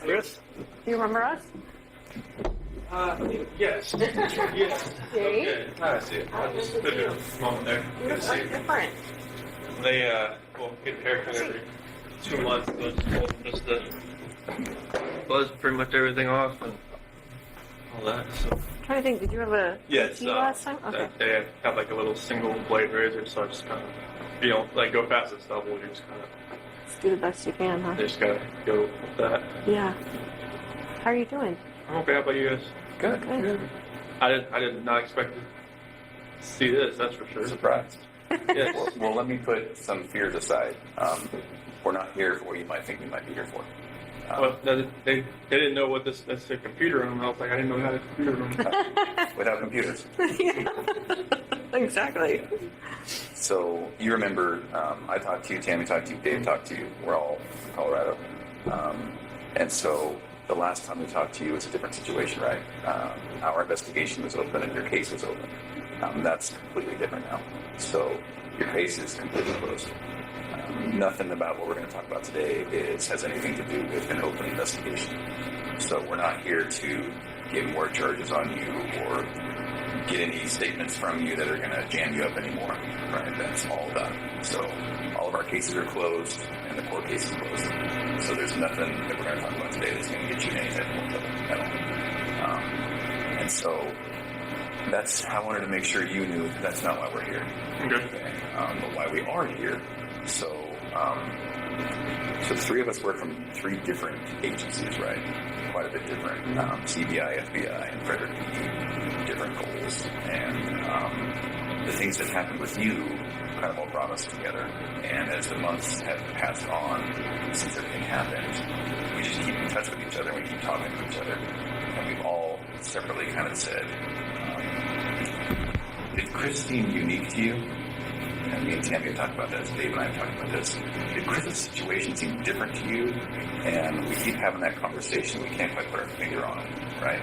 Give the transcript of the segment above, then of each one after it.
Chris? Do you remember us? Yes. Yes. See? Okay. I see it. I just put it a moment there. You look so different. They, get a haircut every 2 months, so it's just to buzz pretty much everything off and all that, so. I'm trying to think, did you have a tea last time? Okay. They have like a little single blade razor, so I just kind of, you don't like go past the stubble, you just kind of. Just do the best you can, huh? They just gotta go with that. Yeah. How are you doing? I'm okay. How about you guys? Good. Good. I did not expect to see this. That's for sure. Surprised. Yes. Well, let me put some fears aside. We're not here for what you might think we might be here for. Well, they didn't know what this. That's a computer room. I was like, I didn't know how to computer room. Without computers. Yeah. Exactly. So you remember, I talked to you, Tammy talked to you, Dave talked to you. We're all from Colorado, and so the last time we talked to you was a different situation, right? Our investigation was open and your case was open. That's completely different now. So your case is completely closed. Nothing about what we're going to talk about today has anything to do with an open investigation. So we're not here to get more charges on you or get any statements from you that are going to jam you up anymore, right? That's all done. So all of our cases are closed and the court case is closed. So there's nothing that we're going to talk about today that's going to get you in any type of trouble at all. And so that's, I wanted to make sure you knew that's not why we're here. Okay. But why we are here. So the three of us work from three different agencies, right? Quite a bit different. CBI, FBI, and Frederick PD. Different goals. And the things that happened with you kind of all brought us together. And as the months have passed on since everything happened, we just keep in touch with each other and we keep talking to each other. And we've all separately kind of said, did Chris seem unique to you? And me and Tammy have talked about this, Dave and I have talked about this. Did Chris's situation seem different to you? And we keep having that conversation. We can't quite put our finger on it, right?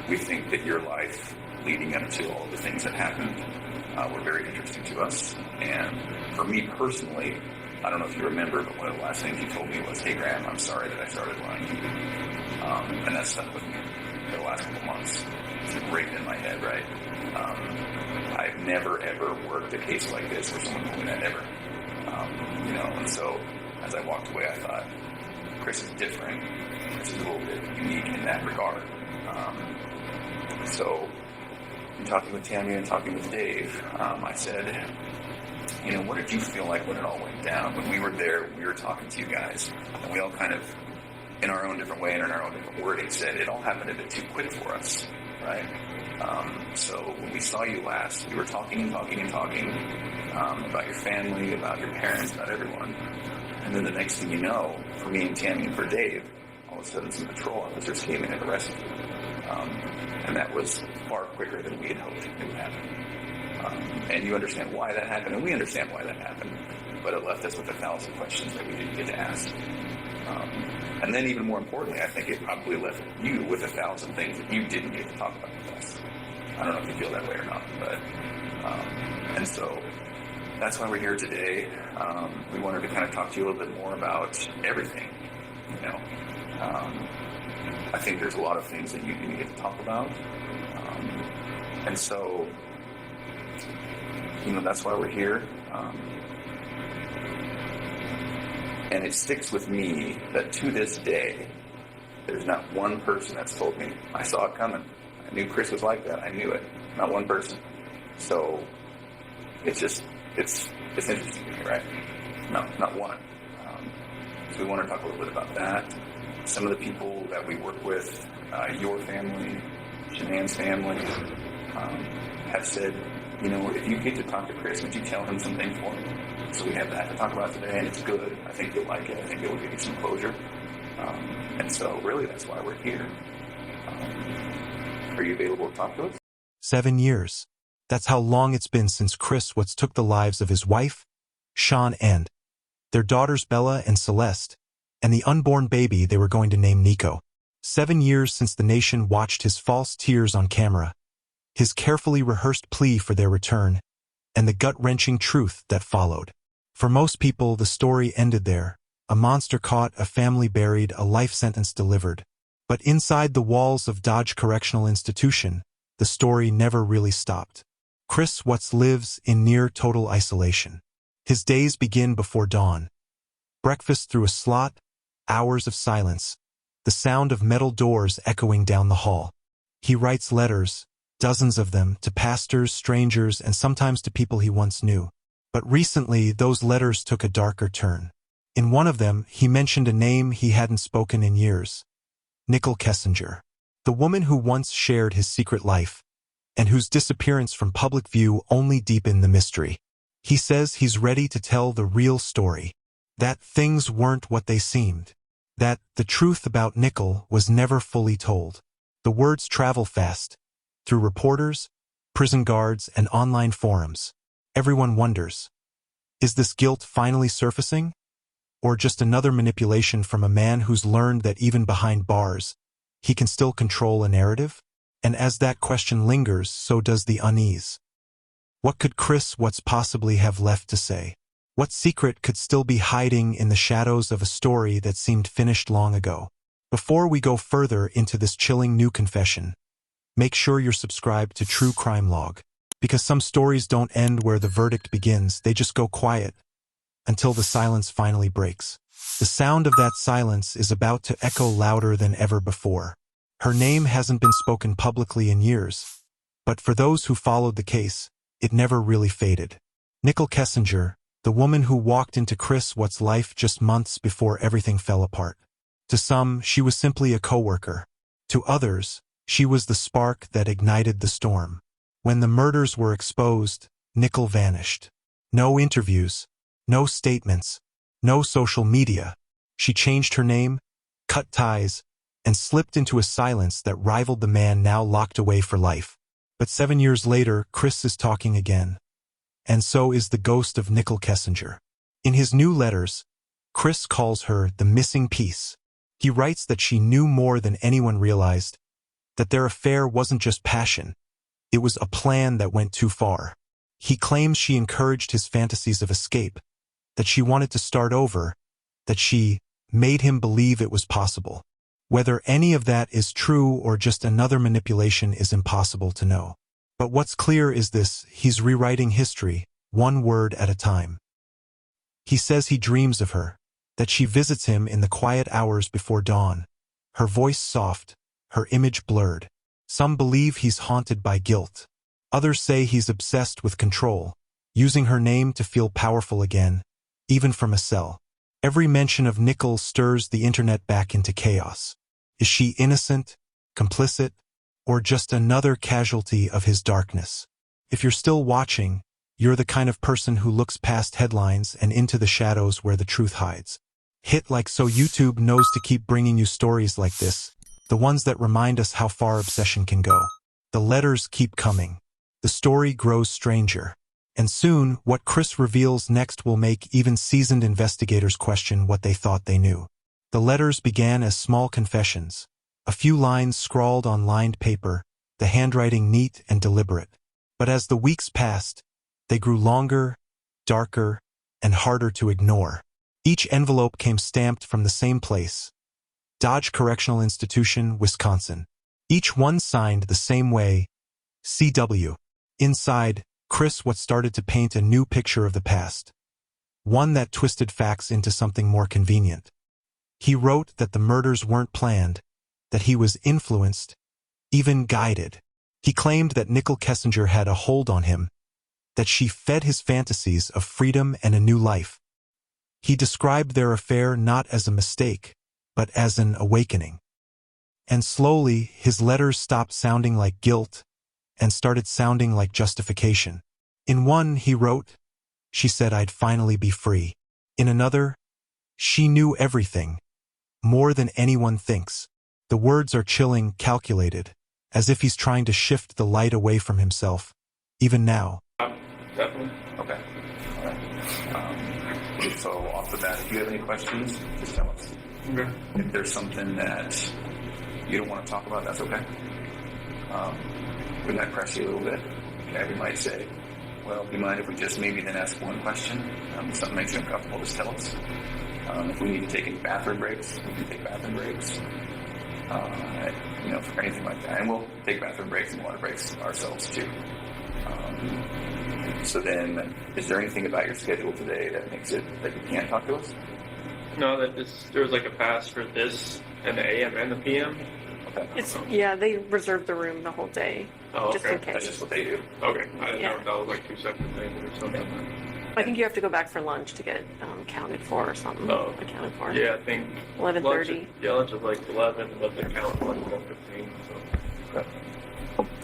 We think that your life leading up to all the things that happened were very interesting to us. And for me personally, I don't know if you remember, but one of the last things you told me was, hey, Graham, I'm sorry that I started lying to you. And that stuck with me for the last couple months. It's right in my head, right? I've never, ever worked a case like this where someone told me that ever. And so as I walked away, I thought, Chris is different. Chris is a little bit unique in that regard. So in talking with Tammy and talking with Dave, I said, what did you feel like when it all went down? When we were there, we were talking to you guys, and we all kind of, in our own different way and in our own different wording, said it all happened a bit too quick for us, right? So when we saw you last, we were talking and talking and talking about your family, about your parents, about everyone. And then the next thing you know, for me and Tammy and for Dave, all of a sudden some patrol officers came in and arrested you. And that was far quicker than we had hoped it would happen. And you understand why that happened, and we understand why that happened. But it left us with 1,000 questions that we didn't get to ask. And then even more importantly, I think it probably left you with 1,000 things that you didn't get to talk about with us. I don't know if you feel that way or not, but, and so that's why we're here today. We wanted to kind of talk to you a little bit more about everything, I think there's a lot of things that you didn't get to talk about. And so, that's why we're here. And it sticks with me that to this day, there's not one person that's told me, I saw it coming. I knew Chris was like that. I knew it. Not one person. So it's interesting to me, right? No, not one. So we want to talk a little bit about that. Some of the people that we work with, your family, Shanann's family, have said, if you get to talk to Chris, would you tell him some things for me? So we have that to talk about today, and it's good. I think you'll like it. I think it will give you some closure. And so really that's why we're here. Are you available to talk to us? 7 years. That's how long it's been since Chris Watts took the lives of his wife, Shanann, and their daughters Bella and Celeste, and the unborn baby they were going to name Niko. 7 years since the nation watched his false tears on camera, his carefully rehearsed plea for their return, and the gut-wrenching truth that followed. For most people, the story ended there, A monster caught, a family buried, a life sentence delivered. But inside the walls of Dodge Correctional Institution, the story never really stopped. Chris Watts lives in near total isolation. His days begin before dawn. Breakfast through a slot, hours of silence, the sound of metal doors echoing down the hall. He writes letters, dozens of them, to pastors, strangers, and sometimes to people he once knew. But recently, those letters took a darker turn. In one of them, he mentioned a name he hadn't spoken in years. Nichol Kessinger. The woman who once shared his secret life, and whose disappearance from public view only deepened the mystery. He says he's ready to tell the real story. That things weren't what they seemed. That the truth about Nichol was never fully told. The words travel fast. Through reporters, prison guards, and online forums. Everyone wonders, is this guilt finally surfacing? Or just another manipulation from a man who's learned that even behind bars, he can still control a narrative? And as that question lingers, so does the unease. What could Chris Watts possibly have left to say? What secret could still be hiding in the shadows of a story that seemed finished long ago? Before we go further into this chilling new confession, make sure you're subscribed to True Crime Log, because some stories don't end where the verdict begins, they just go quiet until the silence finally breaks. The sound of that silence is about to echo louder than ever before. Her name hasn't been spoken publicly in years, but for those who followed the case, it never really faded. Nichol Kessinger, the woman who walked into Chris Watts' life just months before everything fell apart. To some, she was simply a coworker. To others, she was the spark that ignited the storm. When the murders were exposed, Nichol vanished. No interviews, no statements, no social media. She changed her name, cut ties, and slipped into a silence that rivaled the man now locked away for life. But 7 years later, Chris is talking again. And so is the ghost of Nichol Kessinger. In his new letters, Chris calls her the missing piece. He writes that she knew more than anyone realized, that their affair wasn't just passion, it was a plan that went too far. He claims she encouraged his fantasies of escape, that she wanted to start over, that she made him believe it was possible. Whether any of that is true or just another manipulation is impossible to know. But what's clear is this: he's rewriting history, one word at a time. He says he dreams of her, that she visits him in the quiet hours before dawn, her voice soft, her image blurred. Some believe he's haunted by guilt. Others say he's obsessed with control, using her name to feel powerful again, even from a cell. Every mention of Nichol stirs the internet back into chaos. Is she innocent, complicit, or just another casualty of his darkness? If you're still watching, you're the kind of person who looks past headlines and into the shadows where the truth hides. Hit like so YouTube knows to keep bringing you stories like this, the ones that remind us how far obsession can go. The letters keep coming. The story grows stranger. And soon, what Chris reveals next will make even seasoned investigators question what they thought they knew. The letters began as small confessions, a few lines scrawled on lined paper, the handwriting neat and deliberate. But as the weeks passed, they grew longer, darker, and harder to ignore. Each envelope came stamped from the same place, Dodge Correctional Institution, Wisconsin. Each one signed the same way, CW. Inside, Chris Watts started to paint a new picture of the past, one that twisted facts into something more convenient. He wrote that the murders weren't planned, that he was influenced, even guided. He claimed that Nichol Kessinger had a hold on him, that she fed his fantasies of freedom and a new life. He described their affair not as a mistake, but as an awakening. And slowly, his letters stopped sounding like guilt and started sounding like justification. In one, he wrote, "She said I'd finally be free." In another, "She knew everything, more than anyone thinks." The words are chilling, calculated, as if he's trying to shift the light away from himself, even now. Definitely. Okay. All right. So off the bat, if you have any questions, just tell us. Okay. If there's something that you don't want to talk about, that's okay. We might press you a little bit. Okay, we might say, well, do you mind if we just maybe then ask one question? Something makes you uncomfortable, just tell us. If we need to take any bathroom breaks, we can take bathroom breaks. For anything like that. And we'll take bathroom breaks and water breaks ourselves too. So then, is there anything about your schedule today that makes it that you can't talk to us? No, there was like a pass for this and the AM and the PM. Okay. They reserve the room the whole day. Oh, just okay. in case. That's just what they do. Okay. I didn't know if that was like 2 separate things or something. I think you have to go back for lunch to get counted for or something. Oh. Accounted for. Yeah, I think 11:30. Lunch is like 11, but the count was like 1:15. So. Okay.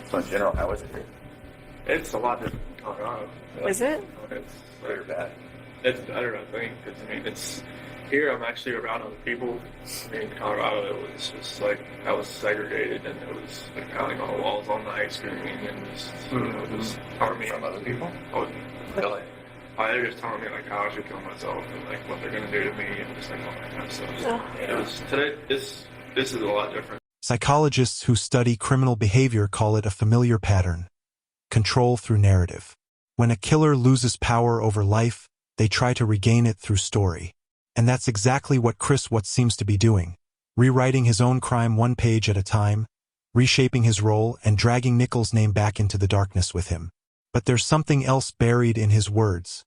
So in general, how is it here? It's a lot different in Colorado. Is it? It's Good or bad? It's better, I think, because it's here. I'm actually around other people. In Colorado, it was just like I was segregated, and it was like pounding on the walls all night, screaming, and just telling me From other people? Oh, Really? they're just telling me like how I should kill myself and like what they're gonna do to me and just like all that kind of stuff. Oh. It was today. This is a lot different. Psychologists who study criminal behavior call it a familiar pattern. Control through narrative. When a killer loses power over life, they try to regain it through story. And that's exactly what Chris Watts seems to be doing. Rewriting his own crime one page at a time, reshaping his role and dragging Nichol's name back into the darkness with him. But there's something else buried in his words.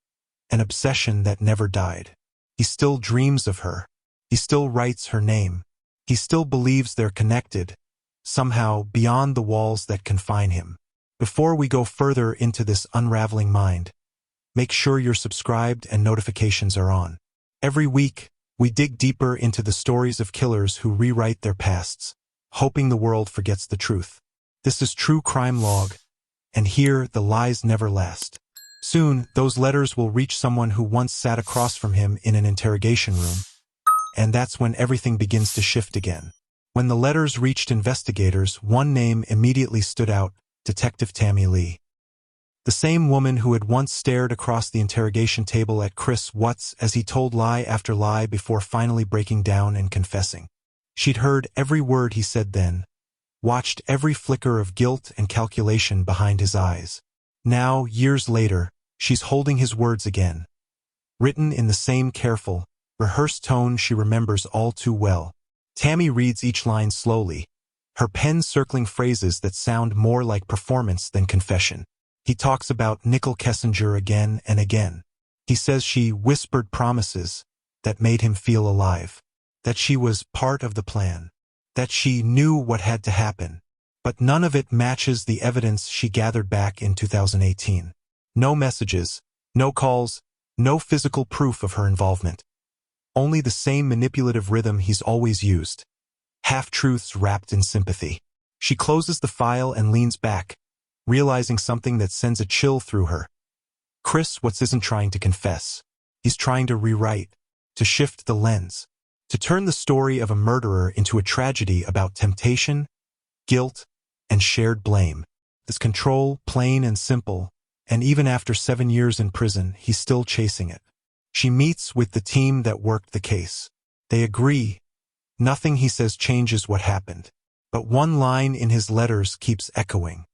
An obsession that never died. He still dreams of her. He still writes her name. He still believes they're connected, somehow beyond the walls that confine him. Before we go further into this unraveling mind, make sure you're subscribed and notifications are on. Every week, we dig deeper into the stories of killers who rewrite their pasts, hoping the world forgets the truth. This is True Crime Log, and here the lies never last. Soon, those letters will reach someone who once sat across from him in an interrogation room. And that's when everything begins to shift again. When the letters reached investigators, one name immediately stood out: Detective Tammy Lee. The same woman who had once stared across the interrogation table at Chris Watts as he told lie after lie before finally breaking down and confessing. She'd heard every word he said then, watched every flicker of guilt and calculation behind his eyes. Now, years later, she's holding his words again. Written in the same careful, rehearsed tone she remembers all too well. Tammy reads each line slowly, her pen circling phrases that sound more like performance than confession. He talks about Nichol Kessinger again and again. He says she whispered promises that made him feel alive, that she was part of the plan, that she knew what had to happen. But none of it matches the evidence she gathered back in 2018. No messages, no calls, no physical proof of her involvement. Only the same manipulative rhythm he's always used. Half-truths wrapped in sympathy. She closes the file and leans back, realizing something that sends a chill through her. Chris Watts isn't trying to confess. He's trying to rewrite, to shift the lens, to turn the story of a murderer into a tragedy about temptation, guilt, and shared blame. This control, plain and simple, and even after 7 years in prison, he's still chasing it. She meets with the team that worked the case. They agree. Nothing he says changes what happened. But one line in his letters keeps echoing.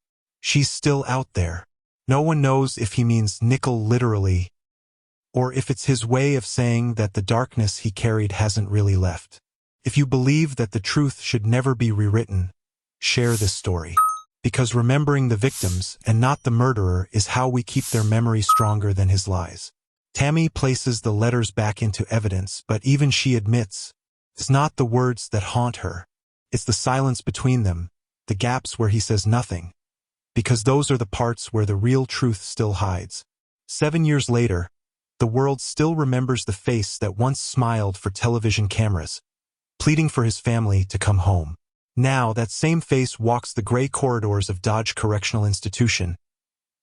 She's still out there. No one knows if he means Nichol literally, or if it's his way of saying that the darkness he carried hasn't really left. If you believe that the truth should never be rewritten, share this story. Because remembering the victims and not the murderer is how we keep their memory stronger than his lies. Tammy places the letters back into evidence, but even she admits, it's not the words that haunt her. It's the silence between them, the gaps where he says nothing. Because those are the parts where the real truth still hides. 7 years later, the world still remembers the face that once smiled for television cameras, pleading for his family to come home. Now, that same face walks the gray corridors of Dodge Correctional Institution.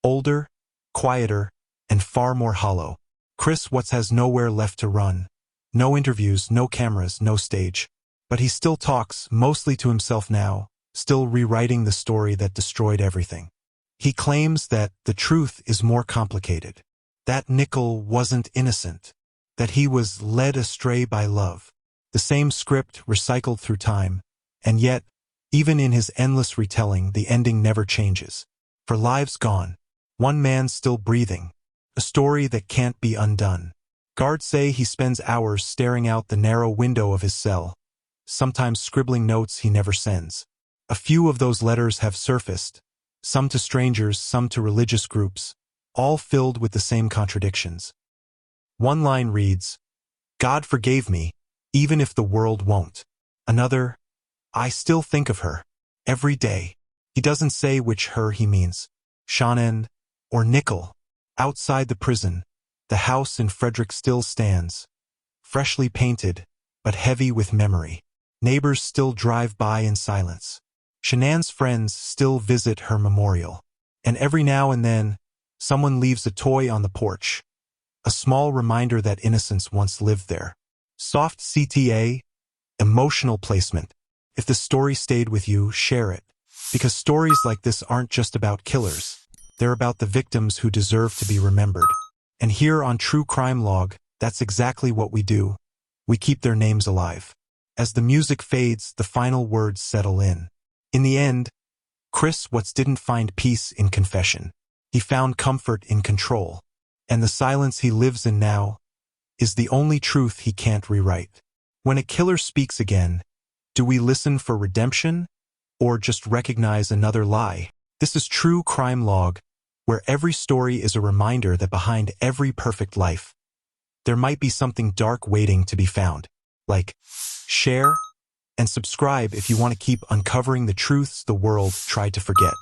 Older, quieter, and far more hollow. Chris Watts has nowhere left to run. No interviews, no cameras, no stage. But he still talks, mostly to himself now, still rewriting the story that destroyed everything. He claims that the truth is more complicated. That Nichol wasn't innocent. That he was led astray by love. The same script recycled through time. And yet, even in his endless retelling, the ending never changes. For lives gone, one man still breathing. A story that can't be undone. Guards say he spends hours staring out the narrow window of his cell, sometimes scribbling notes he never sends. A few of those letters have surfaced, some to strangers, some to religious groups, all filled with the same contradictions. One line reads, "God forgave me, even if the world won't." Another, "I still think of her, every day." He doesn't say which her he means, Shanann or Nichol. Outside the prison, the house in Frederick still stands, freshly painted, but heavy with memory. Neighbors still drive by in silence. Shanann's friends still visit her memorial. And every now and then, someone leaves a toy on the porch, a small reminder that innocence once lived there. Soft CTA, emotional placement. If the story stayed with you, share it. Because stories like this aren't just about killers. They're about the victims who deserve to be remembered. And here on True Crime Log, that's exactly what we do. We keep their names alive. As the music fades, the final words settle in. In the end, Chris Watts didn't find peace in confession. He found comfort in control. And the silence he lives in now is the only truth he can't rewrite. When a killer speaks again, do we listen for redemption or just recognize another lie? This is True Crime Log, where every story is a reminder that behind every perfect life, there might be something dark waiting to be found. Like, share, and subscribe if you want to keep uncovering the truths the world tried to forget.